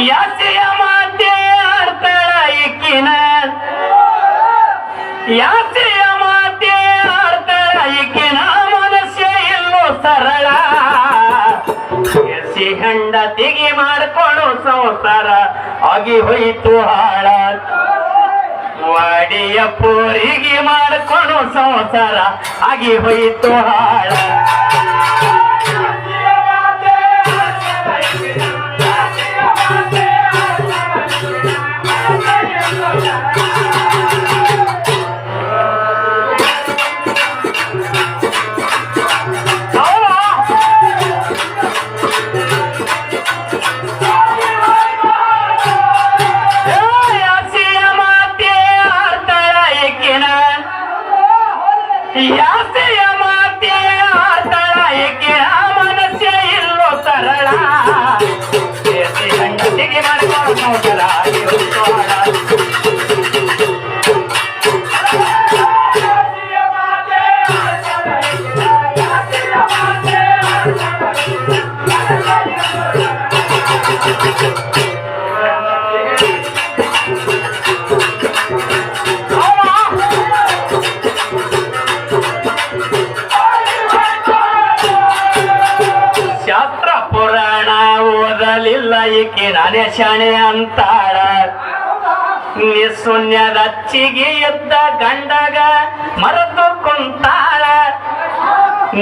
ಯಾಸೆಯ ಮಾತೆ ಆಡ್ತಾಳ ಈಕಿನ ಯಾಸೆಯ ಮಾತೆ ಆಡ್ತಾಳ ಈಕಿನ ಮನಸ್ಸೆ ಇಲ್ಲೋ ಸರಳ ಎಸಿ ಹೆಂಡತಿಗೆ ಮಾಡ್ಕೊಳ್ಳೋ ಸಂಸಾರ ಆಗಿ ಹೋಯಿತು ಹಾಳ ವಾಡಿಯ ಪೋರಿಗೆ ಮಾಡ್ಕೊಳ್ಳೋ ಸಂಸಾರ ಆಗಿ ಹೋಯಿತು ಹಾಳ ಯಾಸೆಯ ಮಾತೆ ಆಡ್ತಾಳ ಏಕೆ ಮನಸ್ಸೆ ಇಲ್ಲೋ ಸರಳ ಗಂಡತಿಗೆ ಮಾಡ್ಕೊಂಡು ನೋಡಲ್ಲ ಶಾಸ್ತ್ರ ಪುರಾಣ ಓದಲಿಲ್ಲ ಈಕೆ ನಾನೇ ಶಾಣೆ ಅಂತಾಳ ನಿಶೂನ್ಯದ ಅಚ್ಚಿಗೆ ಎದ್ದ ಗಂಡಗ ಮರೆತು ಕುಂತಾಳ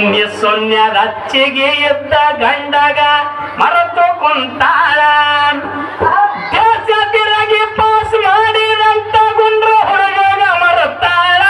ನಿಶೂನ್ಯದ ಅಚ್ಚಿಗೆ ಎದ್ದ ಗಂಡಗ ಮರೆತು ಕುಂತಾಳ ದೇಶ ತಿರುಗಿ ಪಾಸ್ ಮಾಡಿದಂತ ಗುಂಡ್ರು ಹುಡುಗ ಮರುತ್ತಾಳ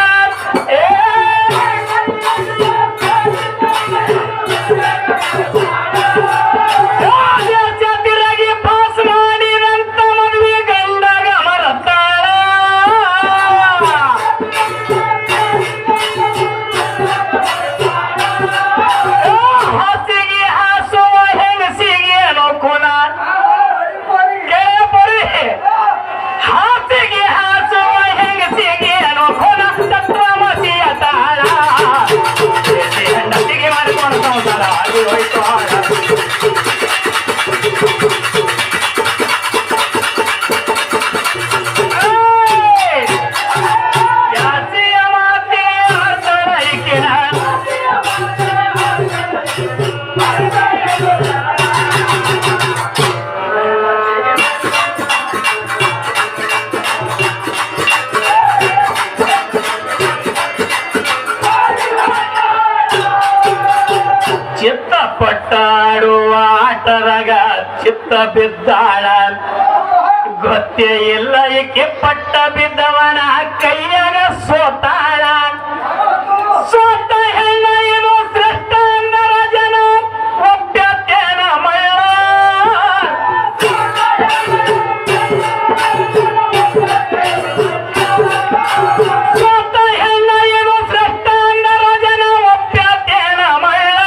ಚಿತ್ತ ಪಟ್ಟಾಡುವ ಆಟದಾಗ ಚಿತ್ತ ಬಿದ್ದಾಳ ಗೊತ್ತೇ ಇಲ್ಲ ಈಕೆ ಪಟ್ಟ ಬಿದ್ದವನ ಕೈಯಾಗ ಸೋತಾಳ ಸೋತ ಹೆಣ್ಣ ಏನು ಶ್ರೇಷ್ಠ ಅಂದರ ಜನ ಒಪ್ಪ್ಯತೇನ ಮಳ್ಳ ಸೋತ ಹೆಣ್ಣ ಏನು ಶ್ರೇಷ್ಠ ಅಂದರ ಜನ ಒಪ್ಪ್ಯತೇನ ಮಳ್ಳ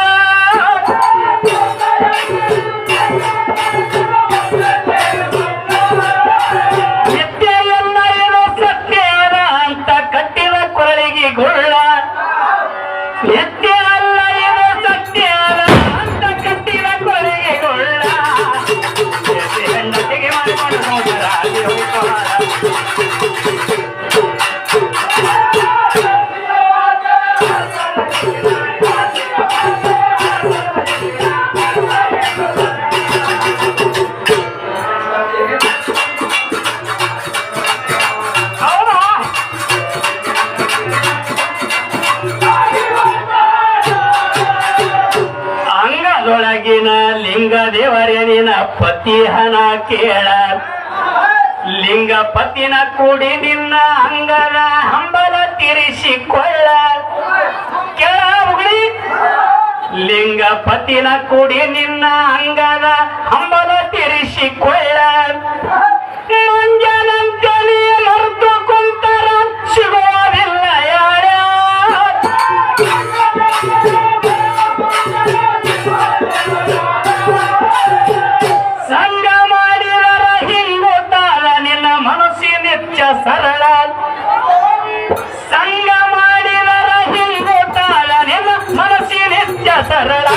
ನಿತ್ಯ ಅಲ್ಲ ಏನೋ ಸತ್ಯ ಅಲ್ಲ ಅಂತ ಕಟ್ಟಿದ ಕೊನೆಗೆ ಗೊಳ್ಳ ಹೆಂಡತಿಗೆ ಮಾಡಿಕೊಂಡು ಹೋಗರ ಒಳಗಿನ ಲಿಂಗ ದೇವರೇನಿನ ಪತಿ ಹಣ ಕೇಳ ಲಿಂಗ ಪತಿನ ಕೂಡಿ ನಿನ್ನ ಅಂಗದ ಹಂಬಲ ತೀರಿಸಿಕೊಳ್ಳ ಕೆಳಗುಳಿ ಲಿಂಗ ಪತಿನ ಕೂಡಿ ನಿನ್ನ ಅಂಗದ ಹಂಬಲ ತೀರಿಸಿಕೊಳ್ಳ ಮುಂಜಾನಂತಲಿ ಮರೆತು ಕುಂತರ ಸಿಗೋದಿಲ್ಲ ಯಾರ ಸಂಗ ಮಾಡಿದರ ಹಿಂಗುತ್ತಾರ ನಿನ್ನ ಮನಸ್ಸಿನಿಚ್ಚ ಸರಳ ಸಂಗ ಮಾಡಿದರ ಹಿಂಗುತ್ತಾರ ನಿನ್ನ ಮನಸ್ಸಿನಿಚ್ಚ ಸರಳ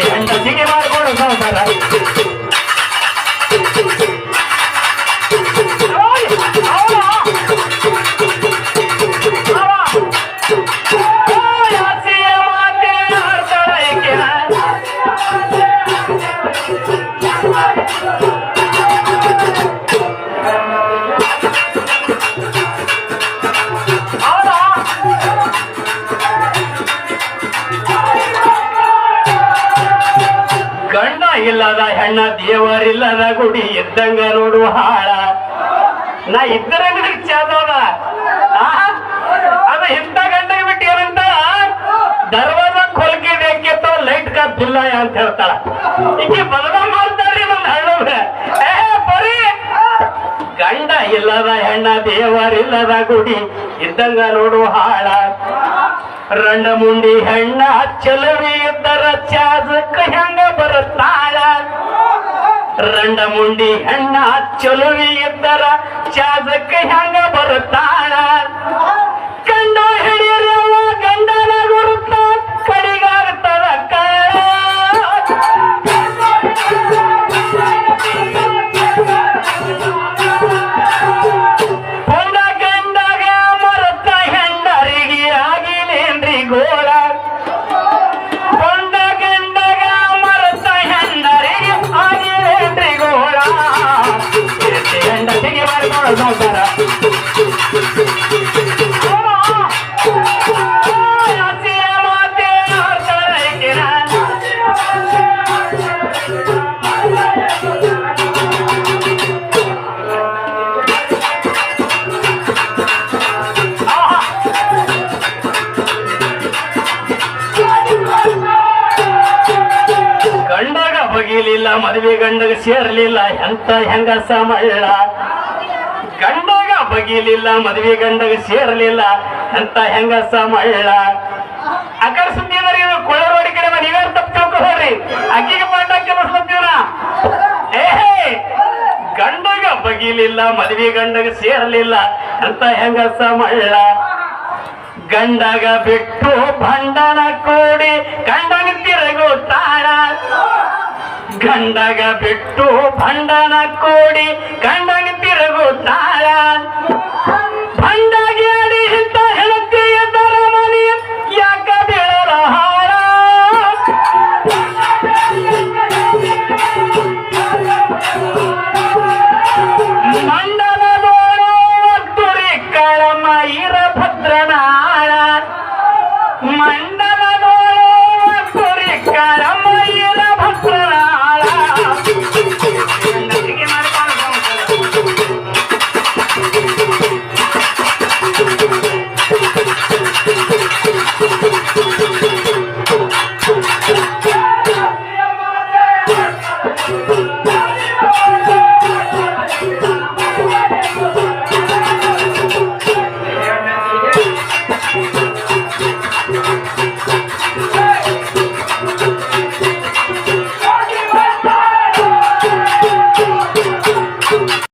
ಹೆಂಡತಿಗೆ ಮಾಡ್ಕೊಂಡು ಸಂಸಾರ ಗಂಡ ಇಲ್ಲದ ಹೆಣ್ಣ ದೇವರಿಲ್ಲದ ಗುಡಿ ಇದ್ದಂಗ ನೋಡು ಹಾಳ ನಾ ಇದ್ದರ ಚಾದವ ಅದ ಇಂಥ ಗಂಡಗೆ ಬಿಟ್ಟು ಏನಂತ ದರ್ವಾಜ ಕೊಲ್ಕಿ ಬೇಕಿತ್ತು ಲೈಟ್ ಕಾ ಬಿಲ್ಲ ಅಂತ ಹೇಳ್ತಾಳ ಈಗ ಬದಲ ಮಾಡ್ತಾರ್ರಿ ನನ್ನ ಹಳ್ಳ ಬರೀ ಗಂಡ ಇಲ್ಲದ ಹೆಣ್ಣ ದೇವರಿಲ್ಲದ ಗುಡಿ ಇದ್ದಂಗ ನೋಡು ಹಾಳ ರಂಡ ಮುಂಡಿ ಹೆಣ್ಣ ಚಲವಿ ಇದ್ದರ ಚಾಜಕ್ಕ ಹೆಂಗ ಬರುತ್ತಾಳ ರಂಡ ಮುಂಡಿ ಹೆಣ್ಣ ಚಲವಿ ಇದ್ದರ ಚಾಜಕ್ಕ ಹೆಂಗ ಬರುತ್ತಾಳ ಗಂಡ ಹಿಡಿಯರವ ಗಂಡನ ಗುರುತ ಕಡಿಗಾಗ್ತದ ಕಾಳ ಹೊಂಡ ಗಂಡಗ ಮರತ ಹೆಂಡರಿಗೆ ಆಗಿಲೇನ್ರಿ ಗೋಳ ಹೊಂಡ ಗಂಡಗ ಮರತ ಹೆಂಡರಿಗೆ ಆಗಿಲೇನ್ರಿ ಗೋಳ ಹೆಂಡತಿಗೆ ಮಾಡ್ಕೊಳ್ಳೋದಾರ ಗಂಡಗ ಬಗಿಲಿಲ್ಲ ಮದುವೆ ಗಂಡಗ ಸೇರ್ಲಿಲ್ಲ ಎಂತ ಹೆಂಗಸ ಮಳ್ಳ ಗಂಡಗ ಬಗಿಲಿಲ್ಲ ಮದುವೆ ಗಂಡಗ ಸೇರ್ಲಿಲ್ಲ ಎಂತ ಹೆಂಗಸ ಮಳ್ಳ ಅಕರ್ ಸುದ್ದಿ ಅಂದ್ರೆ ಇದು ಕೊಳ್ಳರೋಡಿ ಕಡೆ ನೀವೇನು ತಪ್ಪು ತಿಳ್ಕೊಳ್ರಿ ಅಕ್ಕಿಗೆ ಪಾಠ ಕೆಲಸತೀವ್ರ ಗಂಡಗ ಬಗಿಲಿಲ್ಲ ಮದುವೆ ಗಂಡಗ ಸೇರ್ಲಿಲ್ಲ ಎಂತ ಹೆಂಗಸ ಮಳ್ಳ ಗಂಡಗ ಬಿಟ್ಟು ಭಂಡನ ಕೂಡಿ ಗಂಡನ ತಿರುಗುತ್ತಾಳ ಗಂಡಗ ಬಿಟ್ಟು ಭಂಡನ ಕೂಡಿ ಗಂಡನ ತಿರುಗುತ್ತಾಳ ಭಂಡಗೆ ಅಡಿ ಇಂತ ಹೆಣತಿ ಎದ್ದರ ಮನಿ ಯಾಕ ಬೀಳರ ಹಾಳ ಮಂಡಲದೋಳು ತುರಿ ಕಳಮ ಇರ ಭದ್ರನಾಳ ಮಂಡಲದೋಳು ತುರಿ ಕಳಮ ಇರ ಭದ್ರನಾಳ